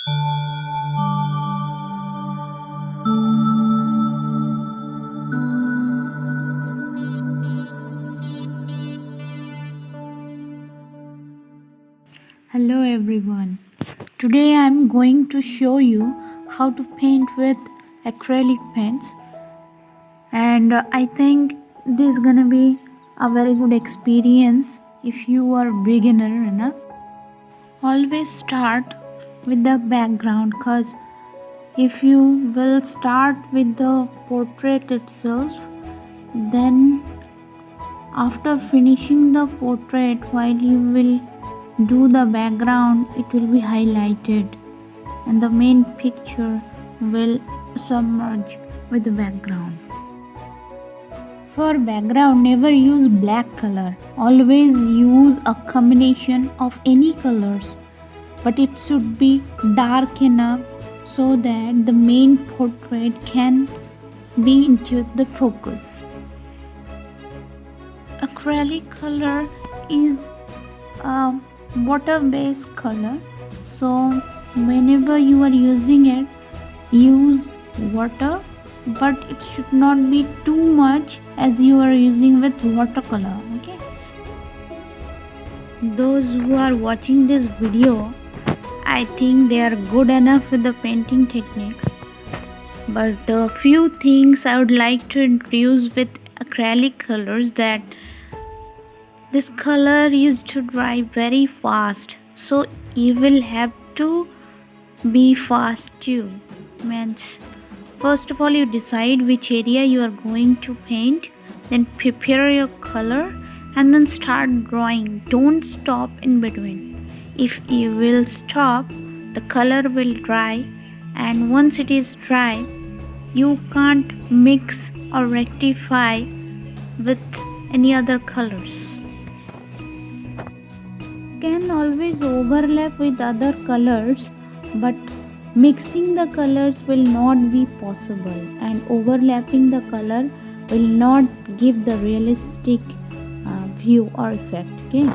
Hello everyone. Today I am going to show you how to paint with acrylic paints, and I think this is gonna be a very good experience if you are beginner enough. Always start with the background, cause if you will start with the portrait itself, then after finishing the portrait, while you will do the background, it will be highlighted and the main picture will submerge with the background. For background, never use black color. Always use a combination of any colors, but it should be dark enough so that the main portrait can be into the focus. Acrylic color is a water-based color, so whenever you are using it, use water, but it should not be too much as you are using with watercolor. Okay, those who are watching this video, I think they are good enough with the painting techniques, but a few things I would like to introduce with acrylic colors, that this color used to dry very fast, so you will have to be fast too. Means first of all, you decide which area you are going to paint, then prepare your color and then start drawing. Don't stop in between. If you will stop, the color will dry, and once it is dry, you can't mix or rectify with any other colors. Can always overlap with other colors, but mixing the colors will not be possible, and overlapping the color will not give the realistic view or effect. Okay,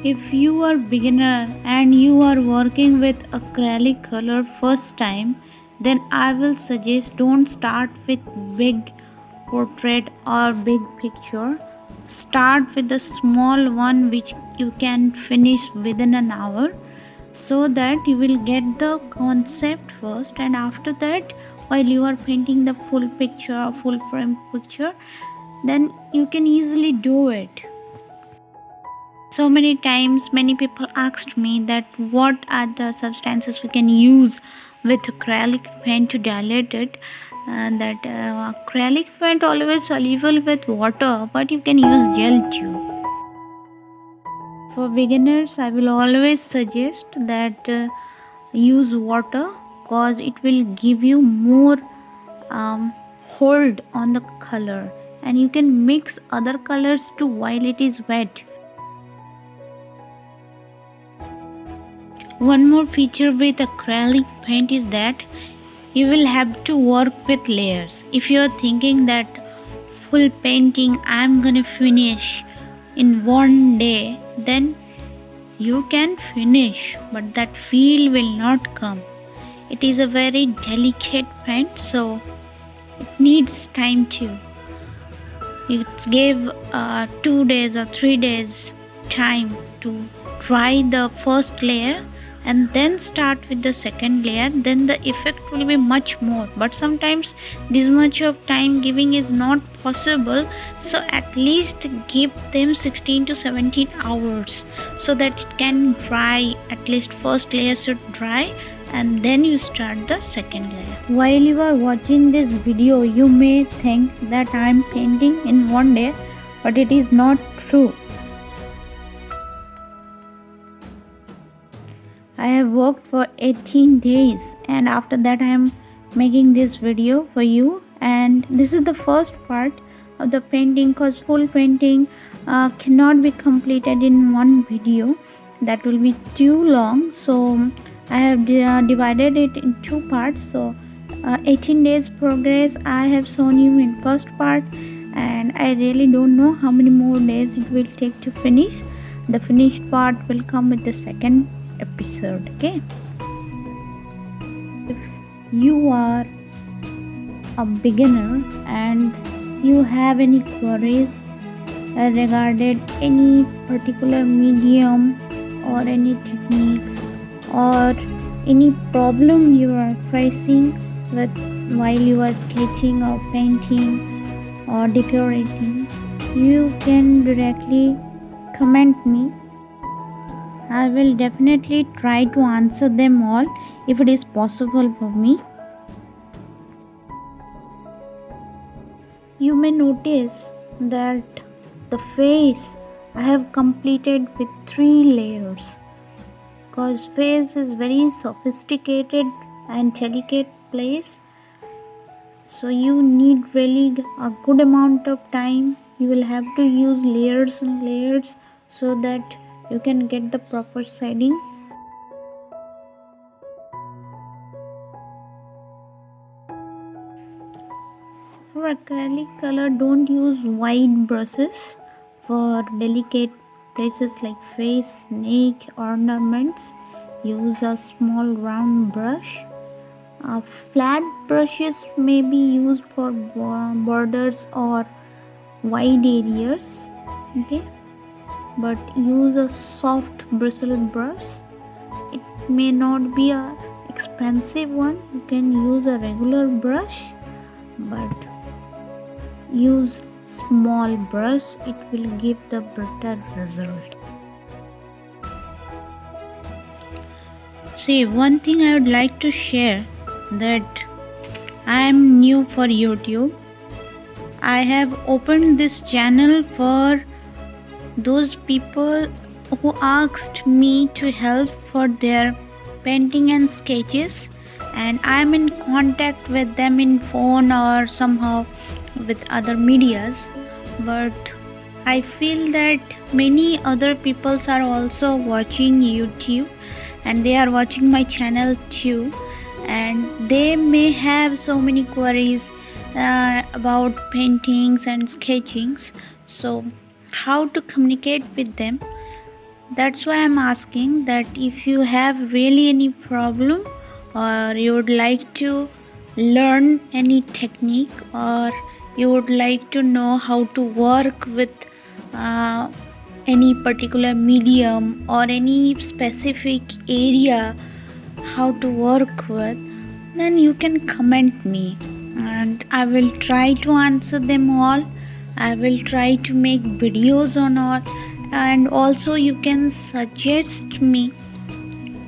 if you are beginner and you are working with acrylic color first time, then I will suggest don't start with big portrait or big picture. Start with the small one which you can finish within an hour, so that you will get the concept first, and after that, while you are painting the full picture or full frame picture, then you can easily do it. So many times many people asked me that what are the substances we can use with acrylic paint to dilate it. That acrylic paint always soluble with water, but you can use gel too. For beginners, I will always suggest that use water, cause it will give you more hold on the color, and you can mix other colors too while it is wet. One more feature with acrylic paint is that you will have to work with layers. If you are thinking that full painting I am gonna finish in one day, then you can finish, but that feel will not come. It is a very delicate paint, so it needs time too. You give 2 days or 3 days time to dry the first layer, and then start with the second layer, then the effect will be much more. But sometimes this much of time giving is not possible, so at least give them 16 to 17 hours so that it can dry. At least first layer should dry, and then you start the second layer. While you are watching this video, you may think that I am painting in one day, but it is not true. I have worked for 18 days, and after that I am making this video for you. And this is the first part of the painting, cause full painting cannot be completed in one video. That will be too long, so I have divided it in 2 parts. So 18 days progress I have shown you in first part, and I really don't know how many more days it will take to finish. The finished part will come with the second episode. Okay, if you are a beginner and you have any queries regarding any particular medium or any techniques or any problem you are facing with while you are sketching or painting or decorating, you can directly comment me. I will definitely try to answer them all if it is possible for me. You may notice that the face I have completed with 3 layers, because face is very sophisticated and delicate place, so you need really a good amount of time. You will have to use layers and layers so that you can get the proper shading. For acrylic color, don't use wide brushes. For delicate places like face, neck, ornaments, use a small round brush. Flat brushes may be used for borders or wide areas, okay, but use a soft bristled brush. It may not be a expensive one. You can use a regular brush, but use small brush. It will give the better result. See, one thing I would like to share, that I am new for YouTube. I have opened this channel for those people who asked me to help for their painting and sketches, and I am in contact with them in phone or somehow with other medias. But I feel that many other peoples are also watching YouTube and they are watching my channel too, and they may have so many queries about paintings and sketchings. So how to communicate with them? That's why I'm asking that if you have really any problem or you would like to learn any technique or you would like to know how to work with any particular medium or any specific area, how to work with, then you can comment me and I will try to answer them all. I will try to make videos on all, and also you can suggest me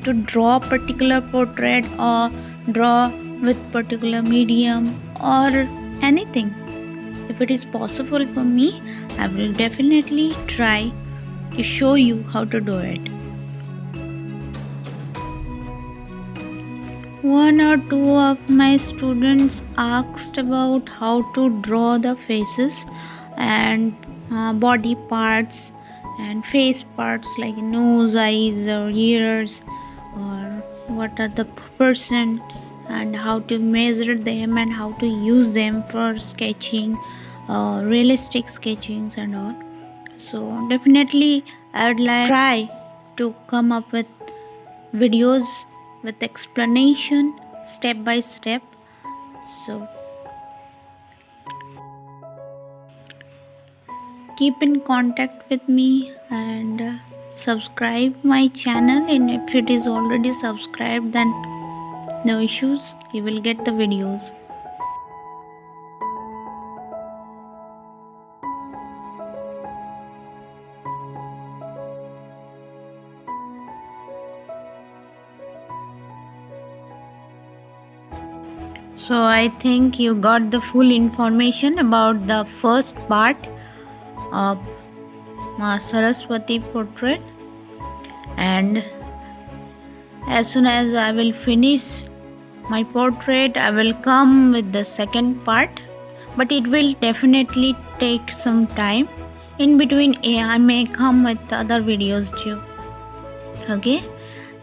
to draw particular portrait or draw with particular medium or anything. If it is possible for me, I will definitely try to show you how to do it. One or two of my students asked about how to draw the faces and body parts and face parts like nose, eyes or ears, or what are the person and how to measure them and how to use them for sketching, realistic sketchings and all. So definitely I would like try to come up with videos with explanation step by step. So keep in contact with me and subscribe my channel, and if it is already subscribed then no issues, you will get the videos. So I think you got the full information about the first part of Swaraswati portrait, and as soon as I will finish my portrait, I will come with the second part, but it will definitely take some time. In between I may come with other videos too. Okay,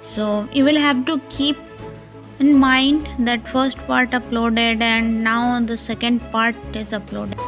so you will have to keep in mind that first part uploaded and now the second part is uploaded.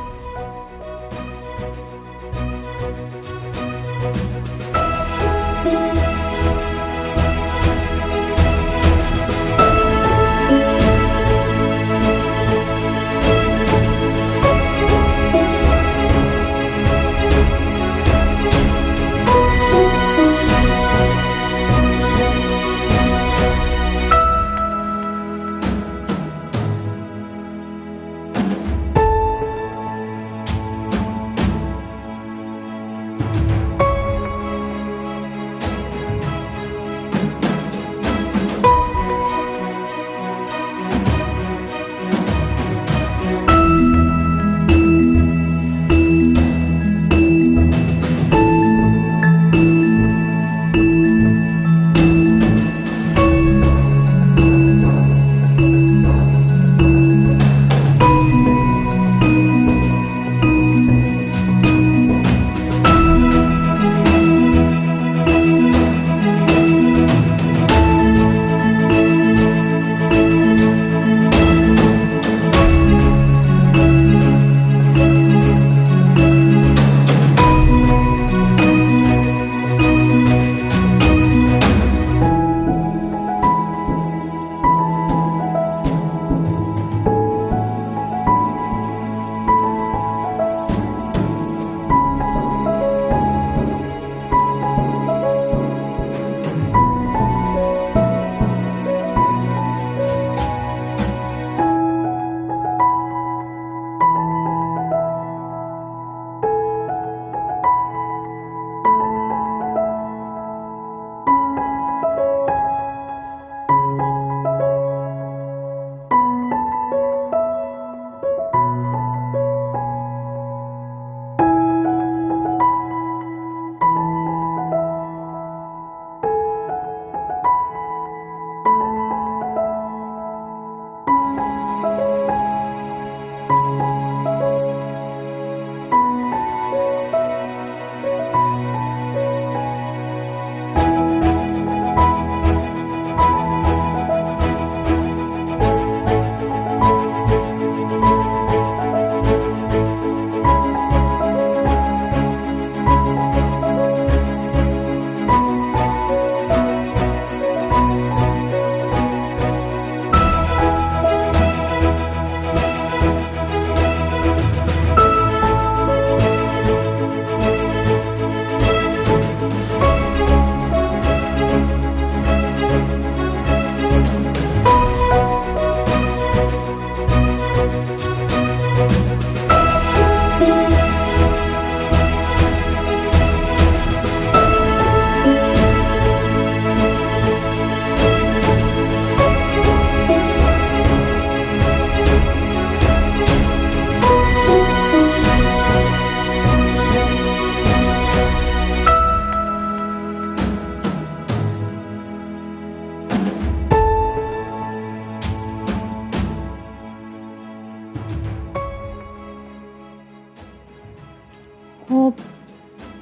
Hope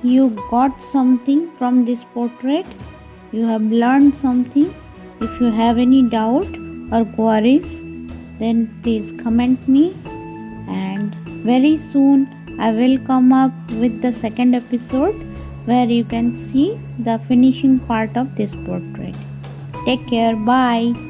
you got something from this portrait. You have learned something. If you have any doubt or queries, then please comment me, and very soon I will come up with the second episode where you can see the finishing part of this portrait. Take care. Bye.